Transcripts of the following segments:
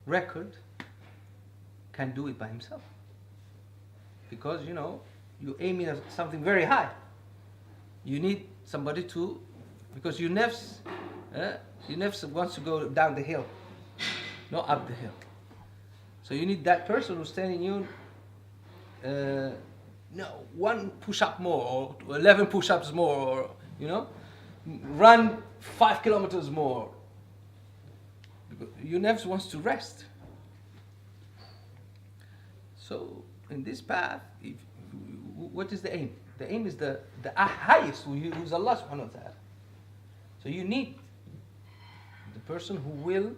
record can do it by himself. Because, you're aiming at something very high. You need somebody to, because your nafs wants to go down the hill, not up the hill. So you need that person who's telling you, no, 1 push-up more, or 11 push-ups more, or, run 5 kilometers more. Your nafs wants to rest. So in this path, what is the aim? The aim is the highest, who's Allah subhanahu wa ta'ala. So you need the person who will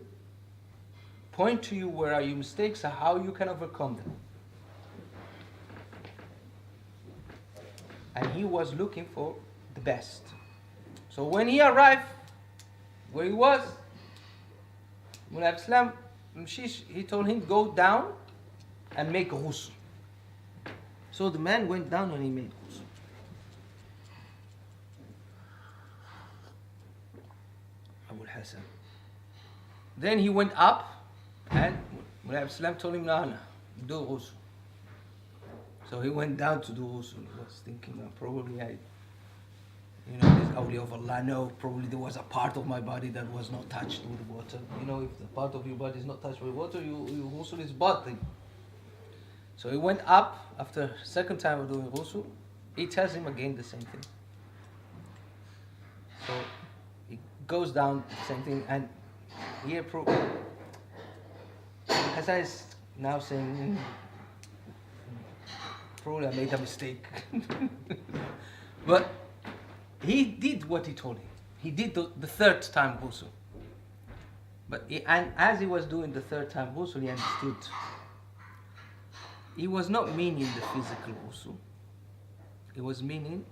point to you where are your mistakes and how you can overcome them. And he was looking for the best. So when he arrived where he was, Muin Islam, he told him, go down and make ghusl. So the man went down and he made ghusl. Abu Hassan. Then he went up and Muin Islam told him, no, do ghusl. So he went down to do ghusl. He was thinking, probably this awliya of Allah, no, probably there was a part of my body that was not touched with water. If the part of your body is not touched with water, your ghusl is batil. So he went up after second time of doing ghusl. He tells him again the same thing. So he goes down, the same thing, and here Hassan is now saying, probably I made a mistake. But he did what he told him. He did the third time ghusl. And as he was doing the third time ghusl, he understood. He was not meaning the physical ghusl. He was meaning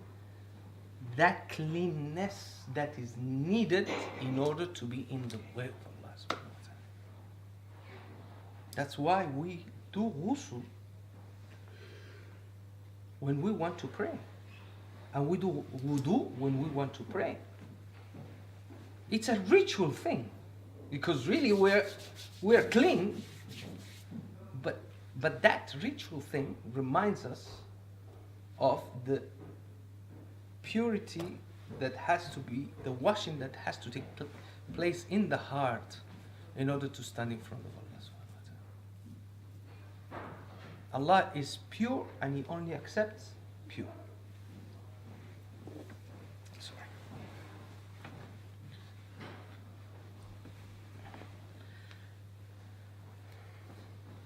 that cleanness that is needed in order to be in the way of Allah subhanahu wa ta'ala. That's why we do ghusl when we want to pray. And we do wudu when we want to pray. It's a ritual thing. Because really we're clean. But that ritual thing reminds us of the purity that has to be, the washing that has to take place in the heart in order to stand in front of Allah subhanahu wa ta'ala. Allah is pure and He only accepts pure.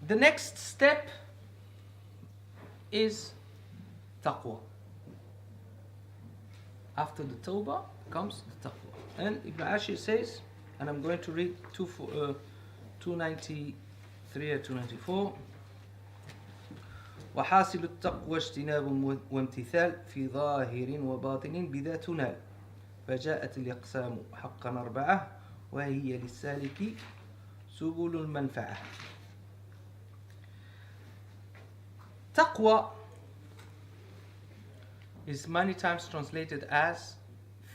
The next step is taqwa. After the tawbah comes the taqwa. And Ibn Ashir says, and I'm going to read 293 or 294. وحاصل التقوى اجتناب وامتثال في ظاهر وباطن بذا تنال فجاءت الأقسام حقا 4 وهي للسالك سبل المنفعة. Taqwa is many times translated as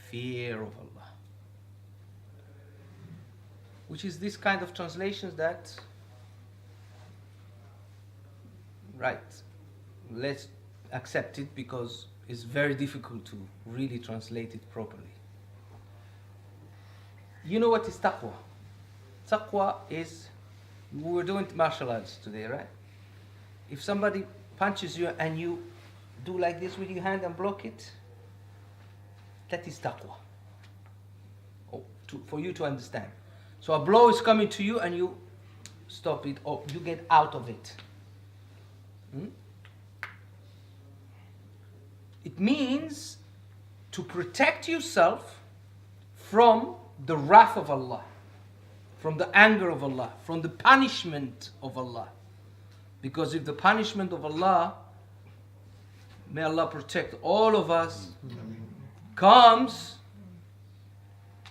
fear of Allah, which is this kind of translations that, right, let's accept it because it's very difficult to really translate it properly. You know what is taqwa? Taqwa is, we were doing martial arts today, right? If somebody punches you and you do like this with your hand and block it, that is taqwa. For you to understand. So a blow is coming to you and you stop it or you get out of it. It means to protect yourself from the wrath of Allah, from the anger of Allah, from the punishment of Allah. Because if the punishment of Allah, may Allah protect all of us, comes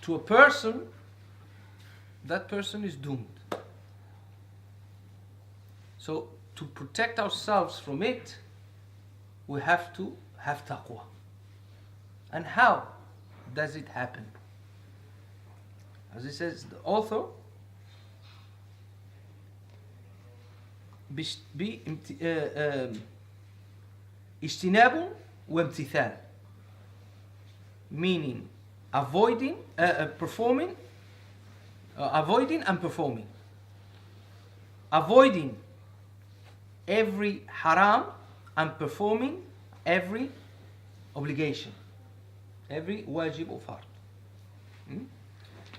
to a person, that person is doomed. So to protect ourselves from it, we have to have taqwa. And how does it happen? As it says, the author, اجتناب وامتثال, meaning avoiding and performing, avoiding every haram and performing every obligation, every wajib or fard.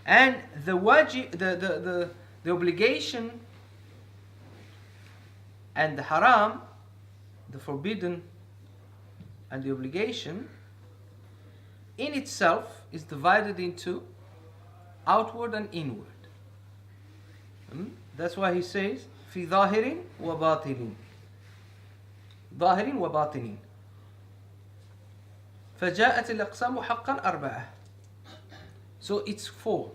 And the wajib, the obligation and the haram, the forbidden and the obligation, in itself is divided into outward and inward. That's why he says في ظاهر وباطن, ظاهر وباطن, فجاءت الأقسام حقا أربعة. So it's 4: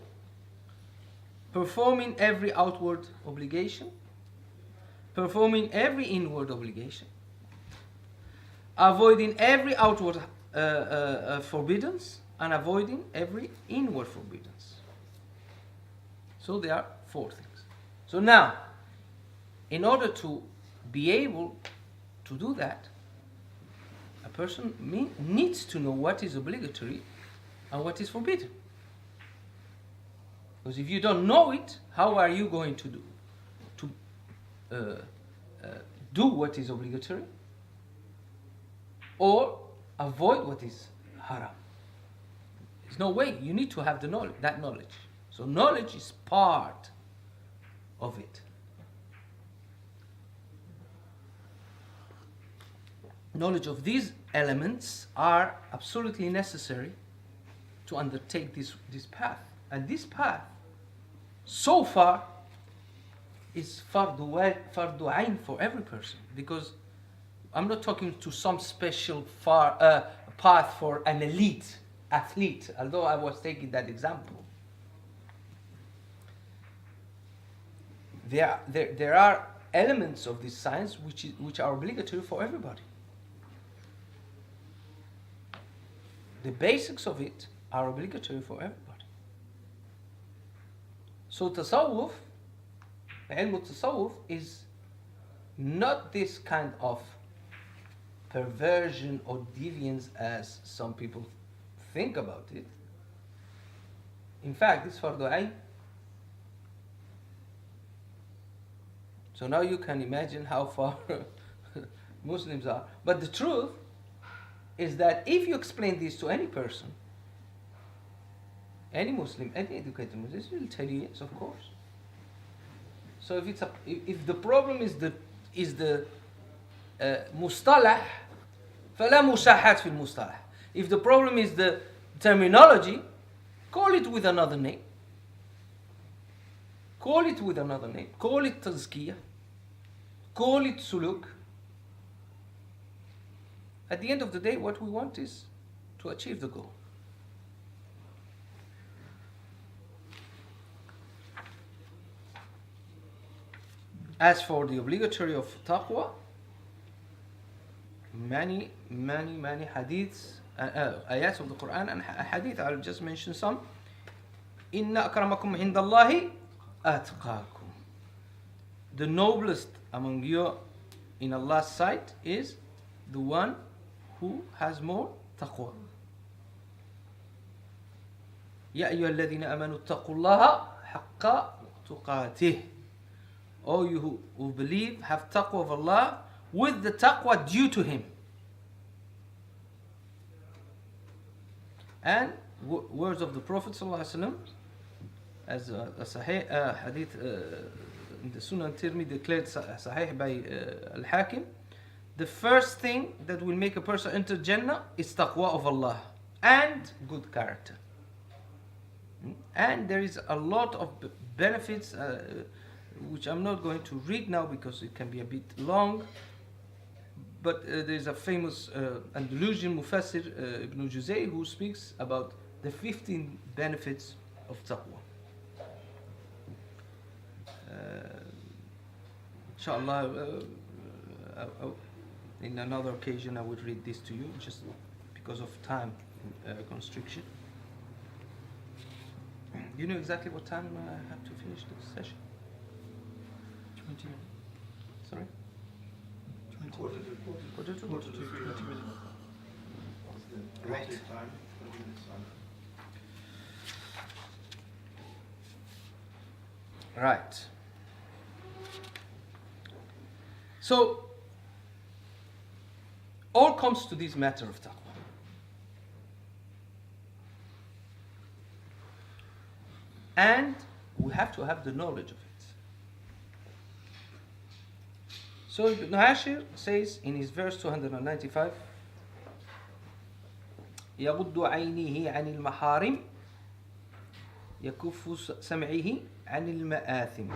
performing every outward obligation, performing every inward obligation, avoiding every outward forbiddance, and avoiding every inward forbiddance. So there are 4 things. So now, in order to be able to do that, a person needs to know what is obligatory and what is forbidden. Because if you don't know it, how are you going to do what is obligatory or avoid what is haram? There's no way. You need to have that knowledge. So knowledge is part of it. Knowledge of these elements are absolutely necessary to undertake this path. And this path, so far, is fardu ayn for every person. Because I'm not talking to some special path for an elite athlete, although I was taking that example. There are elements of this science which are obligatory for everybody. The basics of it are obligatory for everybody. So tasawwuf, ilm tasawwuf, is not this kind of perversion or deviance as some people think about it. In fact, it's fardu ayn. So now you can imagine how far Muslims are. But the truth is that if you explain this to any person, any Muslim, any educated Muslim, will tell you yes, of course. So if the problem is the mustalah, فلا مساحات في المصطلح. If the problem is the terminology, call it with another name. Call it with another name. Call it tazkiyah. Call it suluk. At the end of the day, what we want is to achieve the goal. As for the obligatory of taqwa, many hadiths, ayats of the Quran and hadith, I'll just mention some. Inna akramakum indallahi atqakum. The noblest among you in Allah's sight is the one who has more taqwa. Ya ayyuhalladhina amanu taqullaha haqqa tuqatih. O you who believe, have taqwa of Allah with the taqwa due to Him. And words of the Prophet ﷺ, as a sahih hadith in the Sunan Tirmidhi declared sahih by Al-Hakim, the first thing that will make a person enter Jannah is taqwa of Allah and good character. And there is a lot of benefits which I'm not going to read now because it can be a bit long, but there's a famous Andalusian Mufassir, Ibn Juzay, who speaks about the 15 benefits of taqwa. Inshallah, in another occasion I would read this to you, just because of time constriction. Do you know exactly what time I have to finish this session? 20 minutes. Sorry? 20 Quarter to 20 minutes. Right. Time, 20 minutes time. Right. So, all comes to this matter of taqwa. And we have to have the knowledge of it. So Ibn Ashir says in his verse 295, يغض عينيه عن المحارم يكف سمعه عن المآثم.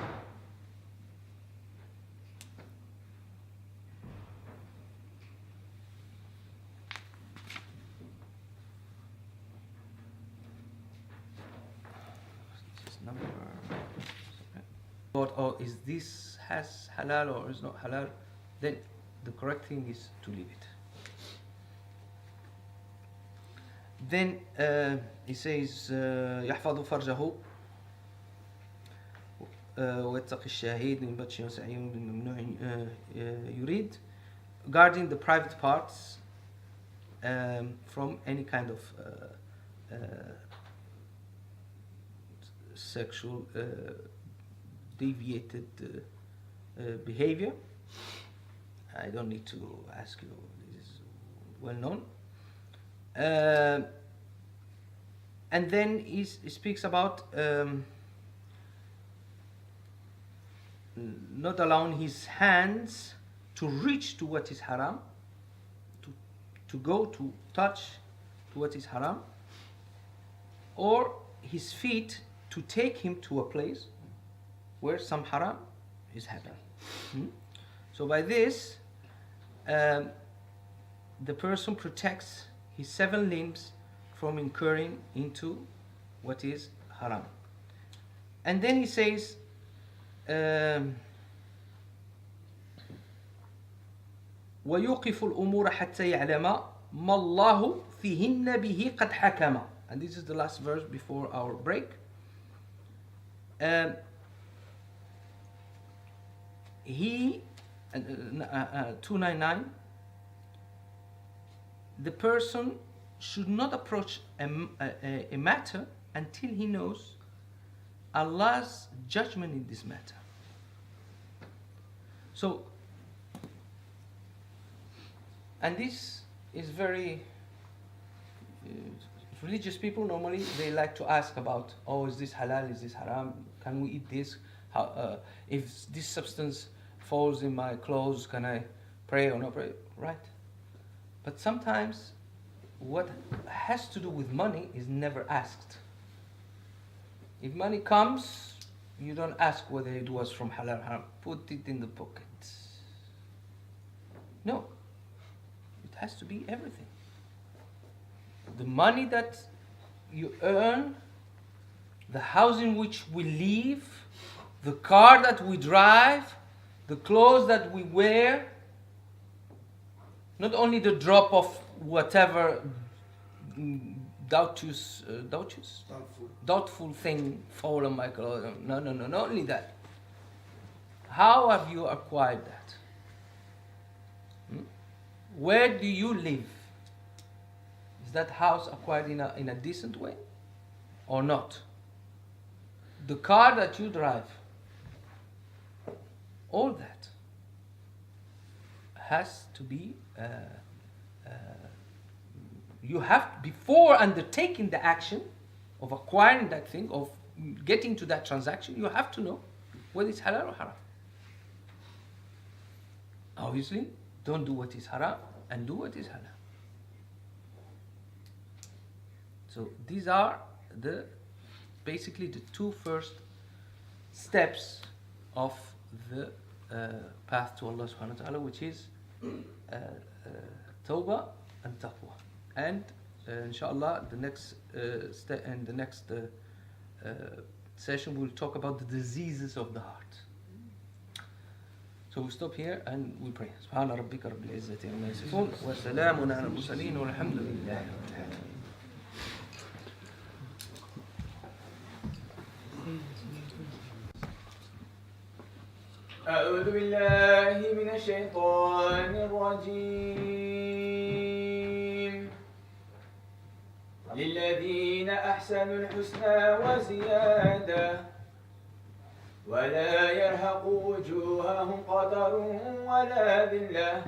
Or is this has halal or is not halal? Then the correct thing is to leave it. Then he says يحفظ فرجه ويتقي الشهيد من بطش وسعي ممنوع يريد, guarding the private parts from any kind of sexual deviated behavior. I don't need to ask you, this is well known. And then he speaks about not allowing his hands to reach to what is haram, to go to touch to what is haram, or his feet to take him to a place where some haram is happening. So by this, the person protects his 7 limbs from incurring into what is haram. And then he says, ويوقف الأمور حتى يعلم ما الله فيهن به قد حكم. And this is the last verse before our break. He 299, the person should not approach a matter until he knows Allah's judgment in this matter. So, and this is very religious people normally they like to ask about, oh, is this halal, is this haram, can we eat this, how, if this substance falls in my clothes, can I pray or not pray, right? But sometimes what has to do with money is never asked. If money comes, you don't ask whether it was from halal or haram, put it in the pocket. No, it has to be everything. The money that you earn, the house in which we live, the car that we drive, the clothes that we wear, not only the drop of whatever doubtful thing fall on my clothes. No, not only that. How have you acquired that? Where do you live? Is that house acquired in a decent way or not? The car that you drive, all that has to be, you have, before undertaking the action of acquiring that thing, of getting to that transaction, you have to know whether it's halal or haram. Obviously, don't do what is haram and do what is halal. So these are basically the 2 first steps of the path to Allah subhanahu wa ta'ala, which is tawbah and taqwa. And inshallah, the next step and the next session we'll talk about the diseases of the heart. So we stop here and we pray. Subhana rabbika rabbil izzati amma yasifun wa salamun ala al-mursalin walhamdulillahi rabbil alamin. أعوذ بالله من الشيطان الرجيم للذين أحسنوا الحسنى وزيادة ولا يرهق وجوههم قتر ولا ذلة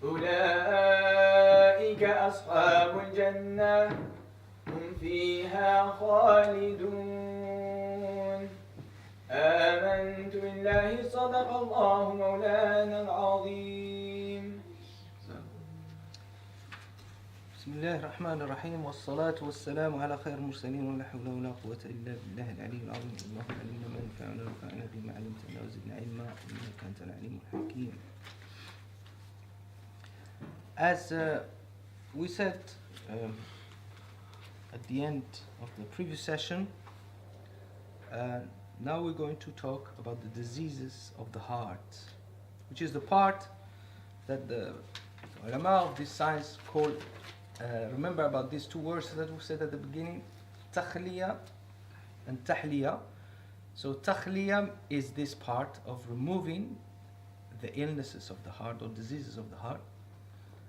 أولئك أصحاب الجنة هم فيها خالدون آمنت بالله صدق الله مولانا العظيم. بسم الله الرحمن الرحيم والصلاة والسلام على خير المرسلين ولا حول ولا قوة إلا بالله العلي العظيم. اللهم علمنا ما ينفعنا وانفعنا بما علمتنا وزدنا علما إنك أنت العليم الحكيم. As we said at the end of the previous session, now we're going to talk about the diseases of the heart, which is the part that the ulama of this science call, remember about these two words that we said at the beginning, takhliya and tahliya. So takhliya is this part of removing the illnesses of the heart or diseases of the heart,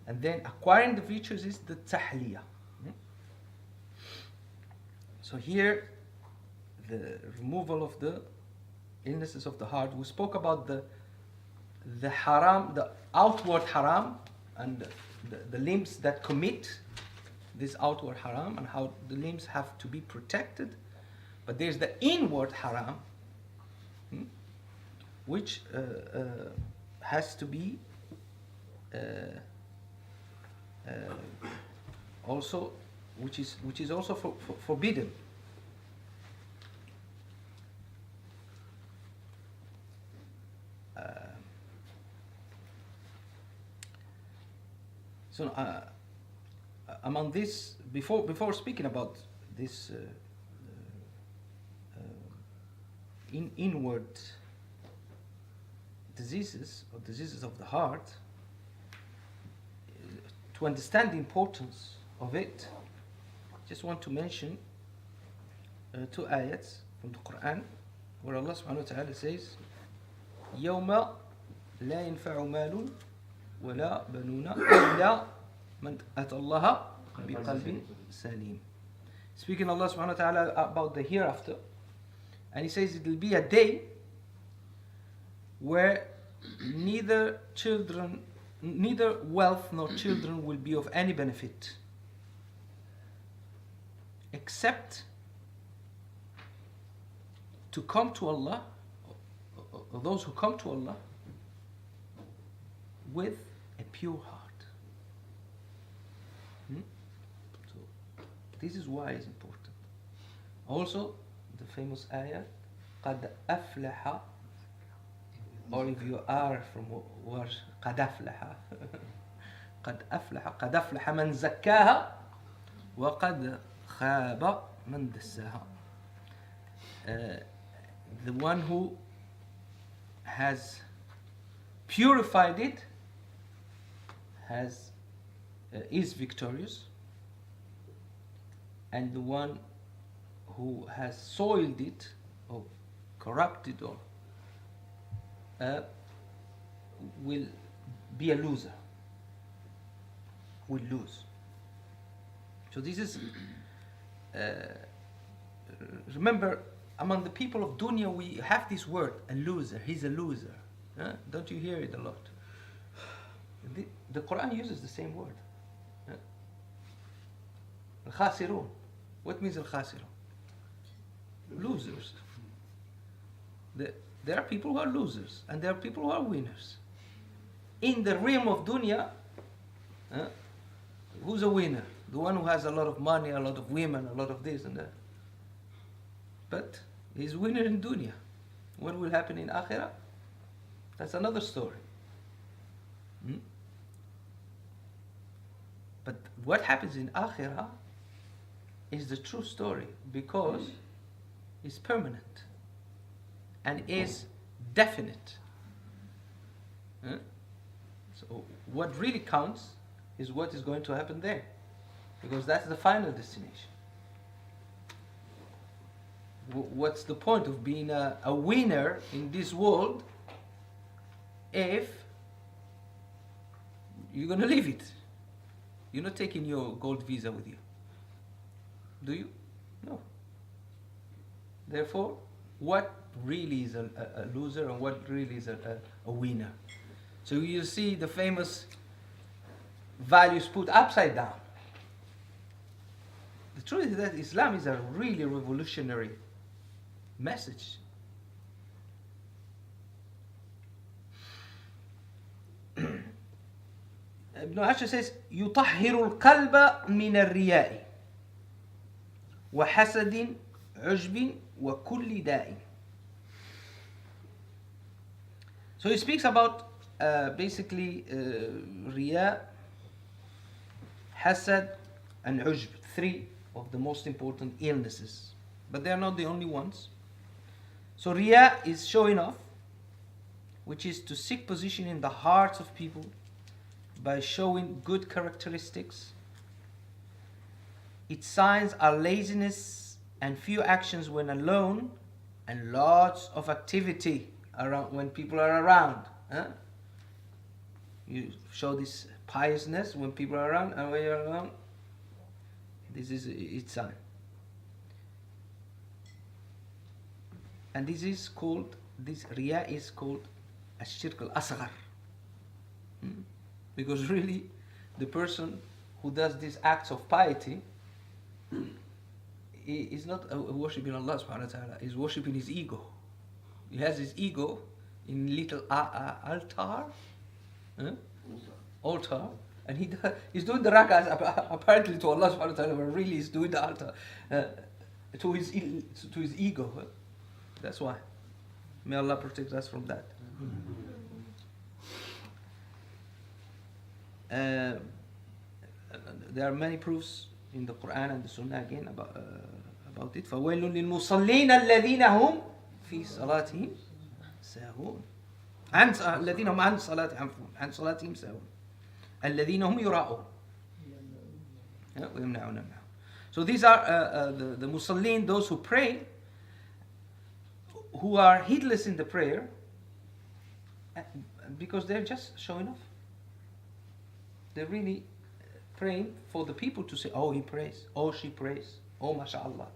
and then acquiring the virtues is the tahliya. So here, the removal of the illnesses of the heart. We spoke about the haram, the outward haram, and the limbs that commit this outward haram, and how the limbs have to be protected. But there's the inward haram, which has to be also, which is also forbidden. So among this, before speaking about this inward diseases or diseases of the heart, to understand the importance of it, I just want to mention two ayats from the Quran where Allah subhanahu wa ta'ala says, يَوْمَ لَا يَنْفَعُ مَالٌ وَلَا بَنُونَ إِلَّا مَنْ أَتَى اللَّهَ بِقَلْبٍ سَلِيمٍ. Speaking Allah subhanahu wa ta'ala about the hereafter, and He says it will be a day where neither wealth nor children will be of any benefit, except to come to Allah, or those who come to Allah with a pure heart. So this is why it's important. Also, the famous ayah, قَدْ أَفْلَحَ, or if you are from word قَدْ أَفْلَحَ قَدْ أَفْلَحَ قَدْ أَفْلَحَ مَنْ زَكَّاهَا وَقَدْ خَابَ مَنْ دَسَّاهَا. The one who has purified it is victorious, and the one who has soiled it or corrupted or will be a loser, will lose. So this is, remember, among the people of dunya we have this word, a loser, he's a loser. Don't you hear it a lot? The Quran uses the same word. Al-khasirun. What means al-khasirun? Losers. There are people who are losers, and there are people who are winners. In the realm of dunya, who's a winner? The one who has a lot of money, a lot of women, a lot of this and that. But he's a winner in dunya. What will happen in akhirah? That's another story. But what happens in akhirah is the true story, because it's permanent and is definite. So what really counts is what is going to happen there, because that's the final destination. What's the point of being a winner in this world if you're going to leave it. You're not taking your gold visa with you. Do you? No. Therefore, what really is a loser and what really is a winner? So you see the famous values put upside down. The truth is that Islam is a really revolutionary message. Ibn Ashur says, يطهر القلب من الرياء وحسد عجب وكل داء. So he speaks about basically riya, hasad and ujb, three of the most important illnesses. But they are not the only ones. So riya is showing off, which is to seek position in the hearts of people by showing good characteristics. Its signs are laziness and few actions when alone, and lots of activity around when people are around. You show this piousness when people are around, and when you're around, this is its sign. And this riya is called ash-shirk al-asghar. Because really, the person who does these acts of piety is not worshipping Allah subhanahu wa ta'ala, he's worshipping his ego. He has his ego in little altar, and he's doing the rak'ahs apparently to Allah subhanahu wa ta'ala, but really he's doing the altar to his ego. That's why. May Allah protect us from that. There are many proofs in the Quran and the Sunnah again about it. فَوَيْلٌ لِلْمُصَلِّينَ الَّذِينَ هُمْ فِي صَلَاتِهِمْ سَاهُونَ الَّذِينَ هُمْ عَنْ صَلَاتِهِمْ سَاهُونَ الَّذِينَ هُمْ يُرَاءُونَ وَيَمْنَعُونَ الْمَاعُونَ. So these are the musallin, those who pray, who are heedless in the prayer, because they're just showing off. They're really praying for the people to say, oh, he prays, oh, she prays, oh, mashallah.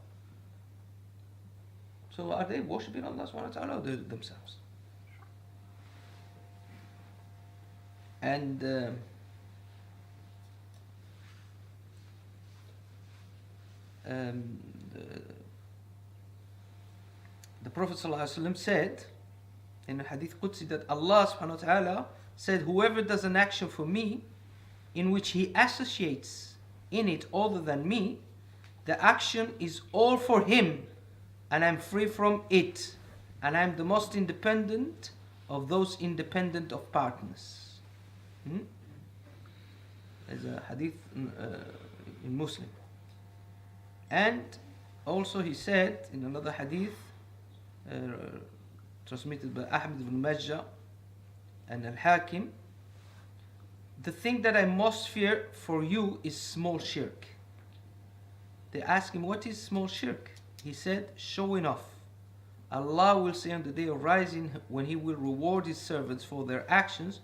So are they worshipping Allah subhanahu wa ta'ala or themselves? And the Prophet ﷺ said in a hadith Qudsi that Allah subhanahu wa ta'ala said, whoever does an action for me in which he associates in it other than me, the action is all for him and I'm free from it, and I'm the most independent of those independent of partners. There's a hadith in Muslim. And also he said in another hadith transmitted by Ahmad ibn Majah and Al-Hakim, the thing that I most fear for you is small shirk. They asked him, what is small shirk? He said, showing off. Allah will say on the day of rising, when He will reward His servants for their actions,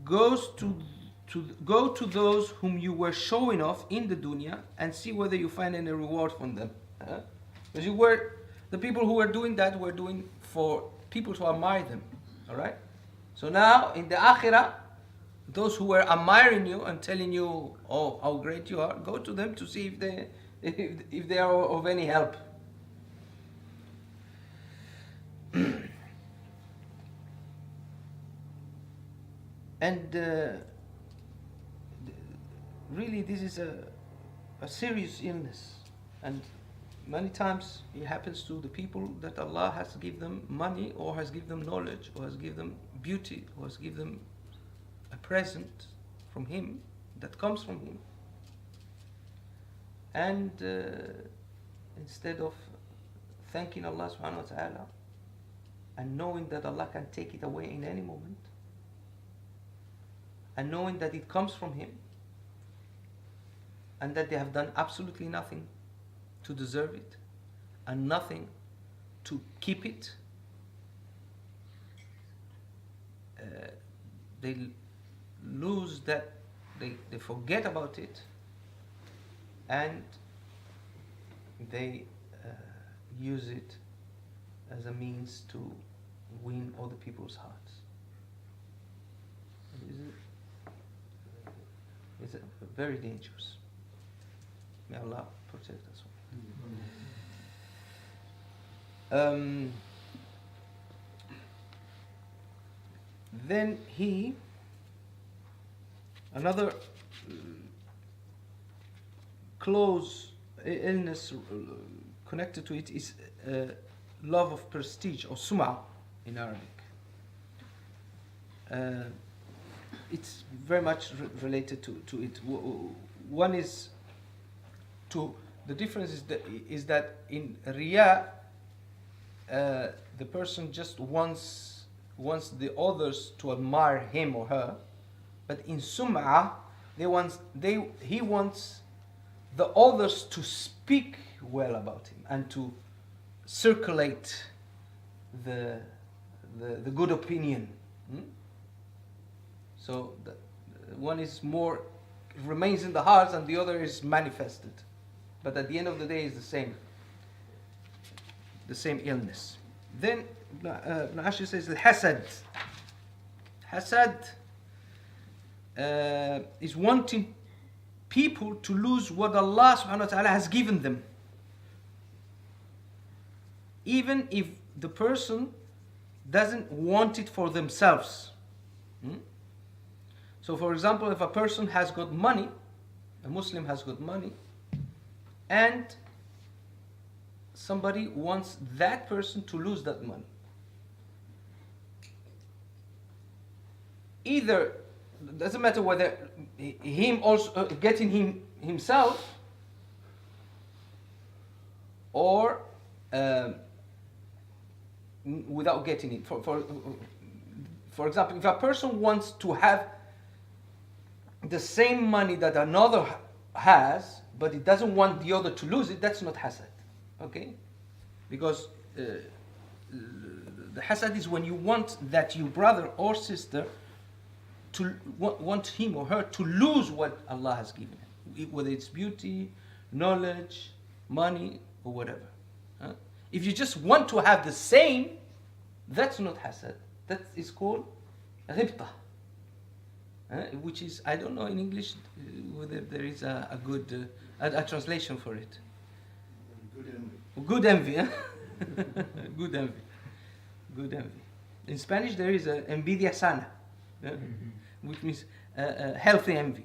go to those whom you were showing off in the dunya and see whether you find any reward from them. Because the people who were doing that were doing for people to admire them. Alright? So now in the akhirah, those who were admiring you and telling you, oh, how great you are, go to them to see if they are of any help. And really this is a serious illness, and many times it happens to the people that Allah has given them money, or has given them knowledge, or has given them beauty, or has given them a present from Him that comes from Him, and instead of thanking Allah subhanahu wa ta'ala and knowing that Allah can take it away in any moment, and knowing that it comes from Him, and that they have done absolutely nothing to deserve it and nothing to keep it, they lose that, they forget about it, and they use it as a means to win other people's hearts. It's very dangerous. May Allah protect us all. Then another close illness connected to it is love of prestige, or sum'a in Arabic. It's very much related to it. One is the difference is that in riya, the person just wants the others to admire him or her, but in sum'a, he wants the others to speak well about him and to circulate the good opinion. So one is more remains in the heart, and the other is manifested. But at the end of the day, it's the same illness. Then Ibn Ashir says al-hasad. Hasad is wanting people to lose what Allah subhanahu wa ta'ala has given them, even if the person doesn't want it for themselves. So for example, if a person has got money, a Muslim has got money, and somebody wants that person to lose that money, either, doesn't matter whether him also getting him himself, or without getting it. For example, if a person wants to have the same money that another has, but he doesn't want the other to lose it, that's not hasad. Okay? Because the hasad is when you want that your brother or sister to want him or her to lose what Allah has given him, whether it's beauty, knowledge, money, or whatever. If you just want to have the same, that's not hasad. That is called ghibta, which is, I don't know in English whether there is a good a translation for it. Good envy. Good envy. Good envy. In Spanish there is a envidia sana, which means healthy envy.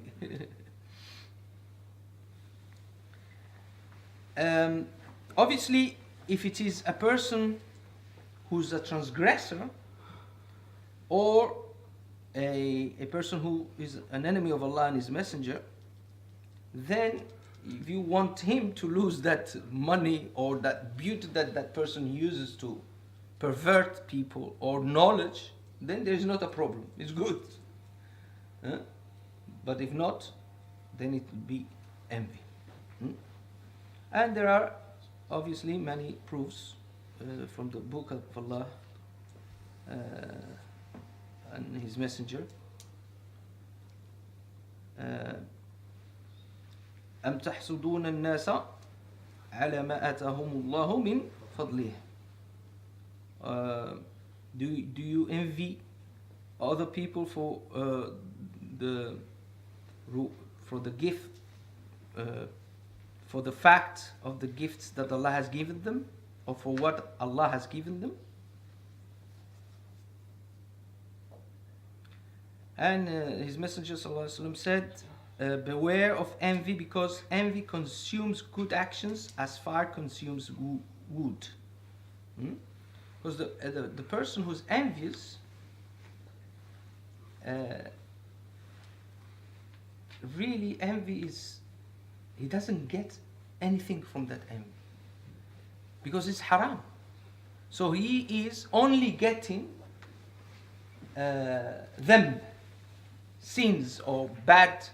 Obviously, if it is a person who's a transgressor, or a person who is an enemy of Allah and His Messenger, then if you want him to lose that money or that beauty that that person uses to pervert people, or knowledge, then there is not a problem. It's good. But if not, then it will be envy. And there are obviously many proofs from the book of Allah and His Messenger. أم تحسدون الناس على ما آتاهم الله من فضله. Do you envy other people for the gift, for the fact of the gifts that Allah has given them, or for what Allah has given them? And His Messenger ﷺ said, beware of envy, because envy consumes good actions as fire consumes wood. Because the person who's envious really, envy is, he doesn't get anything from that envy, because it's haram. So he is only getting them sins or bad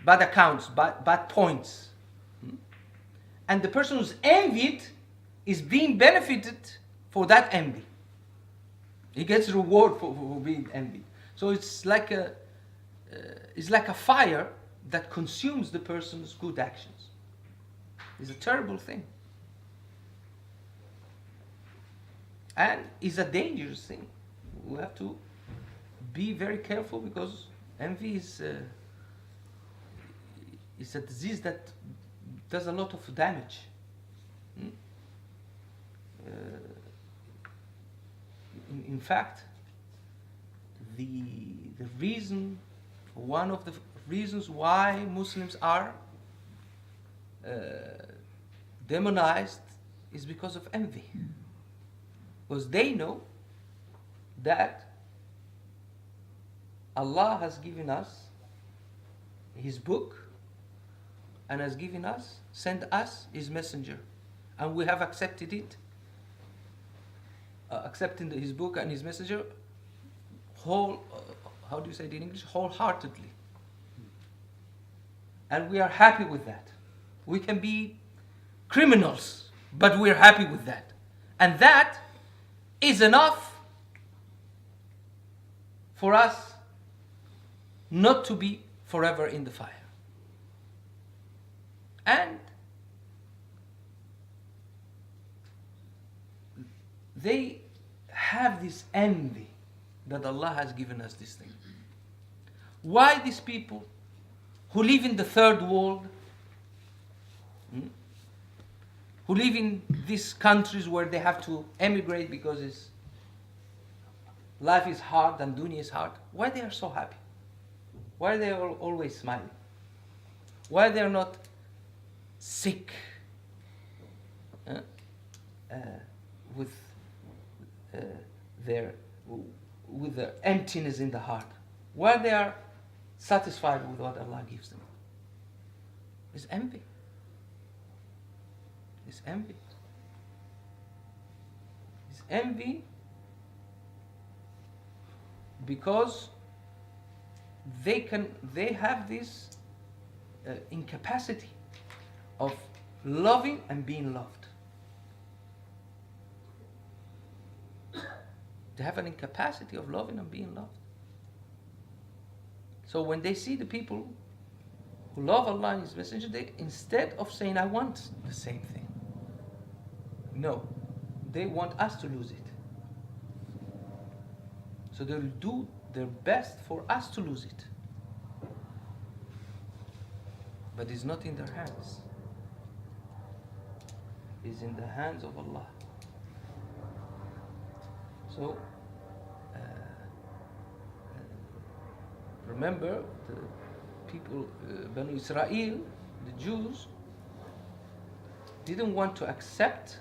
accounts, bad points. And the person who's envied is being benefited for that envy. He gets reward for being envied. So it's like a fire that consumes the person's good actions. It's a terrible thing. And it's a dangerous thing. We have to be very careful because envy is a disease that does a lot of damage. In fact, one of the reasons why Muslims are demonized is because of envy. Because they know that Allah has given us His book and has sent us His messenger, and we have accepted it, accepting His book and His messenger how do you say it in English? Wholeheartedly. And we are happy with that. We can be criminals, but we're happy with that. And that is enough for us not to be forever in the fire. And they have this envy that Allah has given us this thing. Why these people who live in the third world, who live in these countries where they have to emigrate because life is hard and dunya is hard, why they are so happy? Why are they always smiling? Why they are not sick with the emptiness in the heart? Why they are satisfied with what Allah gives them? It's envy. It's envy. It's envy because they have this incapacity of loving and being loved. They have an incapacity of loving and being loved. So when they see the people who love Allah and His Messenger, they, instead of saying, I want the same thing, no, they want us to lose it. So they will do their best for us to lose it. But it's not in their hands. It's in the hands of Allah. So, remember the people, Banu Israel, the Jews, didn't want to accept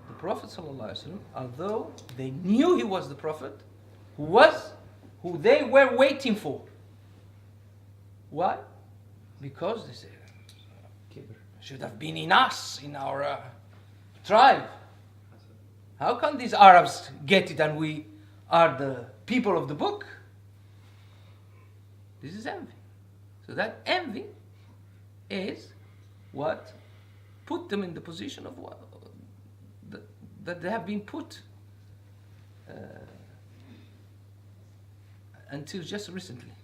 the Prophet ﷺ, although they knew he was the Prophet, who they were waiting for. Why? Because they said, should have been in us, in our tribe. How can these Arabs get it and we are the people of the book? This is envy. So that envy is what put them in the position of what, that they have been put until just recently.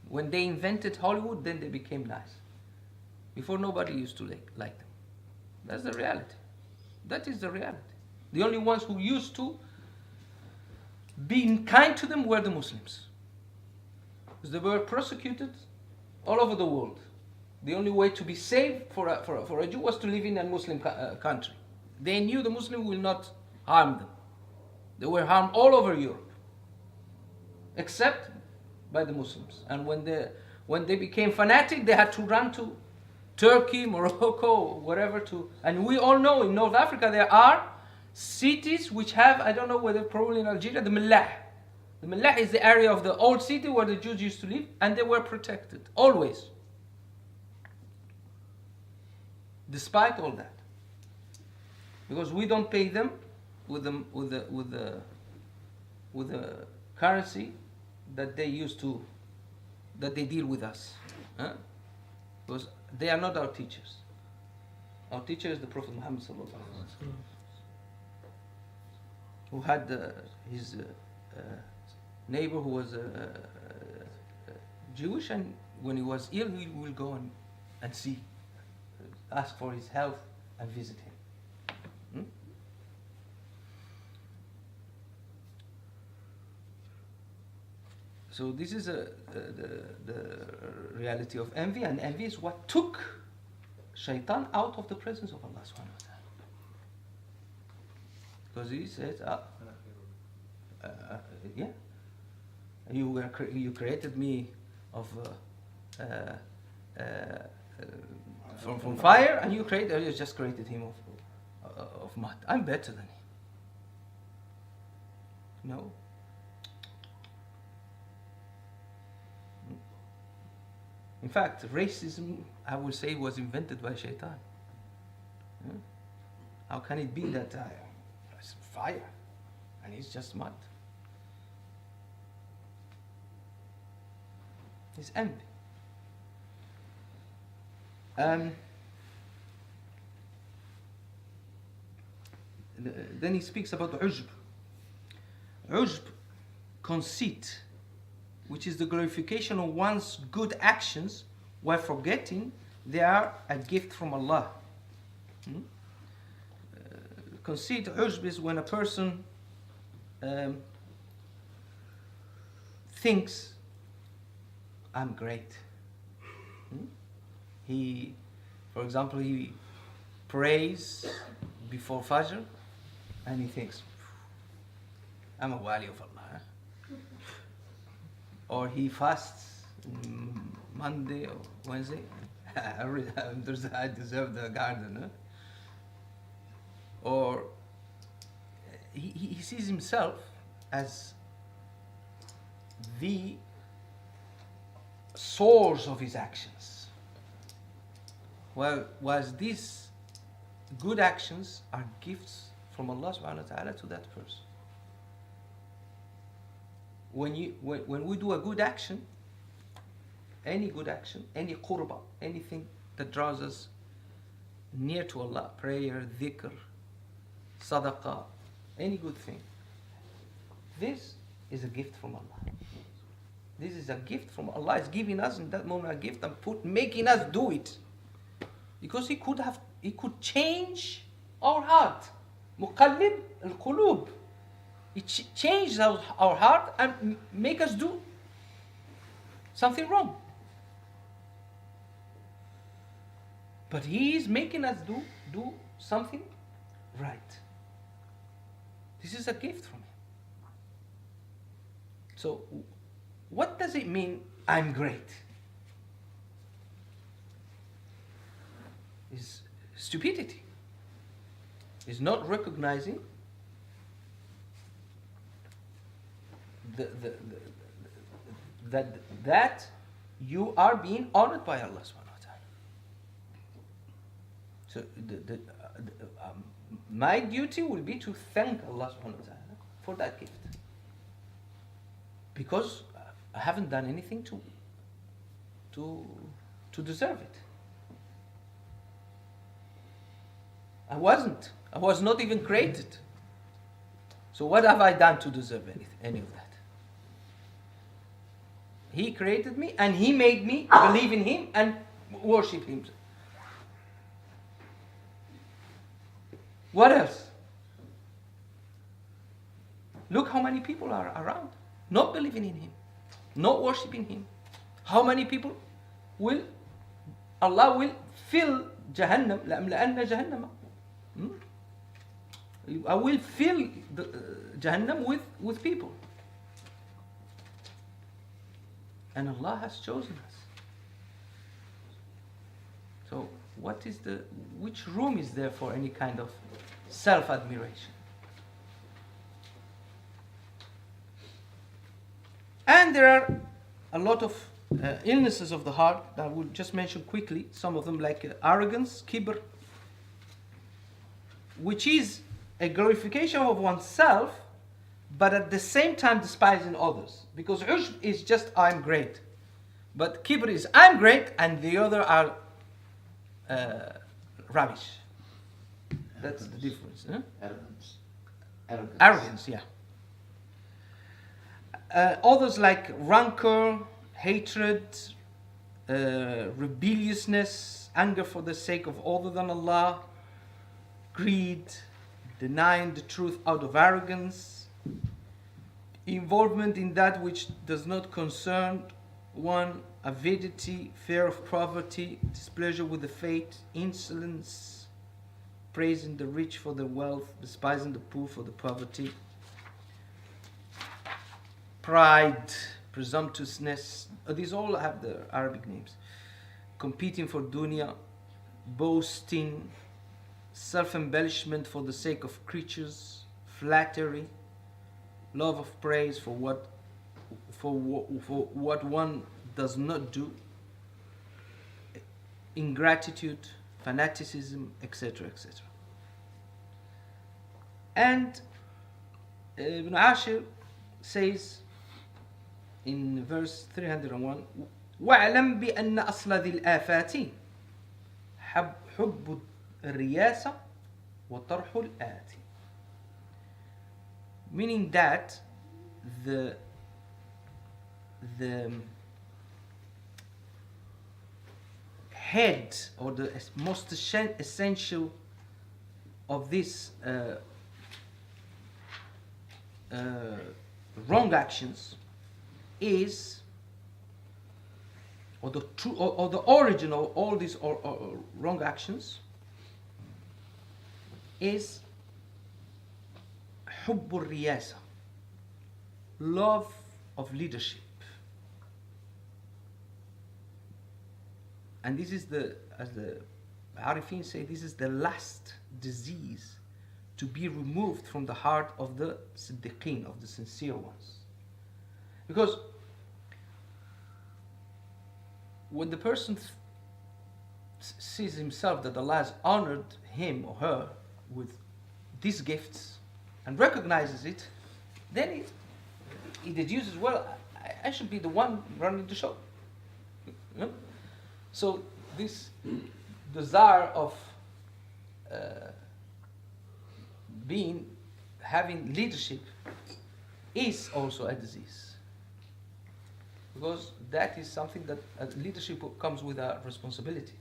When they invented Hollywood, then they became nice. Before, nobody used to like them. That's the reality. That is the reality. The only ones who used to be kind to them were the Muslims. Because they were persecuted all over the world. The only way to be saved for a Jew was to live in a Muslim country. They knew the Muslim will not harm them. They were harmed all over Europe, except by the Muslims. And when they became fanatic, they had to run to Turkey, Morocco, whatever and we all know in North Africa there are cities which have, I don't know whether probably in Algeria, the Millah. The Millah is the area of the old city where the Jews used to live, and they were protected, always. Despite all that. Because we don't pay them with the currency that they deal with us. Because they are not our teachers. Our teacher is the Prophet Muhammad sallallahu alaihi wasallam. who had his neighbor who was Jewish, and when he was ill, he will go and see, ask for his health and visit him. Hmm? So this is the reality of envy, and envy is what took Shaitan out of the presence of Allah subhanahu wa ta'ala. Because he says, yeah, you created me of from fire, and you just created him of mud. I'm better than him. No. In fact, racism, I would say, was invented by Shaitan. How can it be that it's fire and it's just mud? It's envy. Then he speaks about ujb. Ujb, conceit, which is the glorification of one's good actions while forgetting they are a gift from Allah. Conceit, ujb, is when a person thinks, I'm great. He, for example, he prays before Fajr and he thinks, I'm a wali of Allah. Or he fasts Monday or Wednesday. I deserve the garden. Or he sees himself as the source of his actions. Well, was these good actions are gifts from Allah subhanahu wa ta'ala to that person. When we do a good action, any good action, any qurba, anything that draws us near to Allah, prayer, dhikr, sadaqah, any good thing, this is a gift from Allah. This is a gift from Allah. Is giving us in that moment a gift and making us do it, because He could change our heart. Muqallib al-qulub. It changes our heart and make us do something wrong. But He is making us do something right. This is a gift from Him. So, what does it mean, I'm great? It's stupidity. It's not recognizing that you are being honored by Allah subhanahu wa ta'ala. So my duty will be to thank Allah subhanahu wa ta'ala for that gift, because I haven't done anything to deserve it. I was not even created. So what have I done to deserve any of that? He created me and He made me believe in Him and worship Him. What else? Look how many people are around, not believing in Him, not worshipping Him. How many people Allah will fill Jahannam, لَأَمْلَأَنَّ جَهَنَّمَ. I will fill the Jahannam with people. And Allah has chosen us. So which room is there for any kind of self-admiration? And there are a lot of illnesses of the heart that I will just mention quickly. Some of them, like arrogance, kibr, which is a glorification of oneself, but at the same time despising others. Because ujb is just, I'm great. But kibr is, I'm great, and the other are rubbish. That's the difference. Huh? Arrogance, yeah. Others like rancor, hatred, rebelliousness, anger for the sake of other than Allah, greed, denying the truth out of arrogance, involvement in that which does not concern one, avidity, fear of poverty, displeasure with the fate, insolence, praising the rich for their wealth, despising the poor for the poverty, pride, presumptuousness. These all have the Arabic names. Competing for dunya, boasting, self-embellishment for the sake of creatures, flattery, love of praise for what one does not do, ingratitude, fanaticism, etc., etc. And Ibn Ashir says in verse 301, وَاعْلَمْ بِأَنَّ أَصْلَ ذِي الْآفَاتِ حُبُّ الرِّيَاسَةِ وَطَرْحُ الْآتِ. Meaning that the head or the most essential of this wrong actions is, or the true, or the origin of all these wrong actions is حب الرياسة, love of leadership. And this is as the Arifin say, this is the last disease to be removed from the heart of the Siddiqeen, of the sincere ones. Because when the person sees himself that Allah has honored him or her with these gifts and recognizes it, then he deduces, well, I should be the one running the show. You know? So this desire of having leadership is also a disease, because that is something that leadership comes with a responsibility,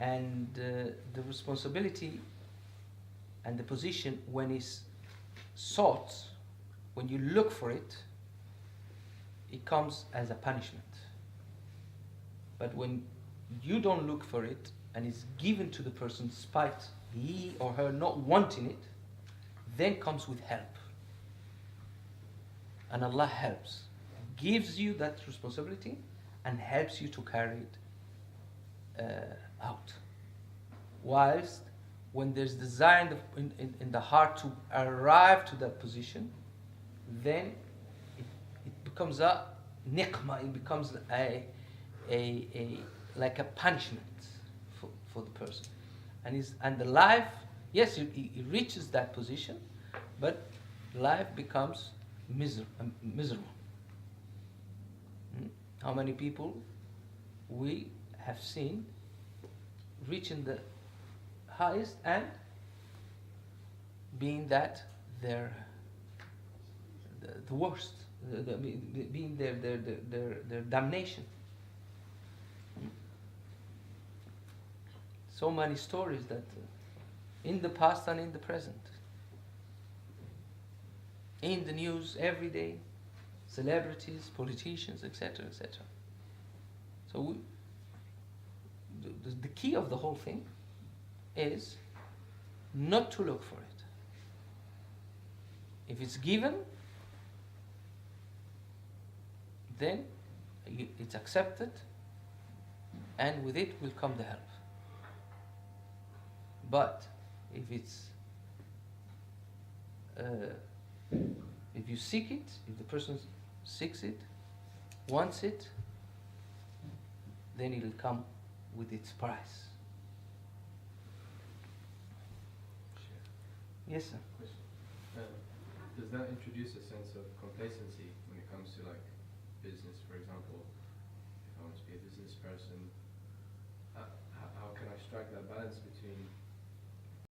and the responsibility and the position, when it's sought, when you look for it, it comes as a punishment. But when you don't look for it and it's given to the person despite he or her not wanting it, then comes with help. And Allah helps, gives you that responsibility and helps you to carry it out. Whilst when there's desire in the heart to arrive to that position, then it becomes a niqmah, it becomes like a punishment for the person. And the life, yes, he reaches that position, but life becomes miserable. How many people we have seen reaching the highest and being that the worst, being their damnation. So many stories that in the past and in the present, in the news every day, celebrities, politicians, etc., etc. So the key of the whole thing is not to look for it. If it's given, then it's accepted, and with it will come the help. But if you seek it, if the person seeks it, wants it, then it will come with its price. Yes, sir. Question. Does that introduce a sense of complacency when it comes to like business, for example? If I want to be a business person,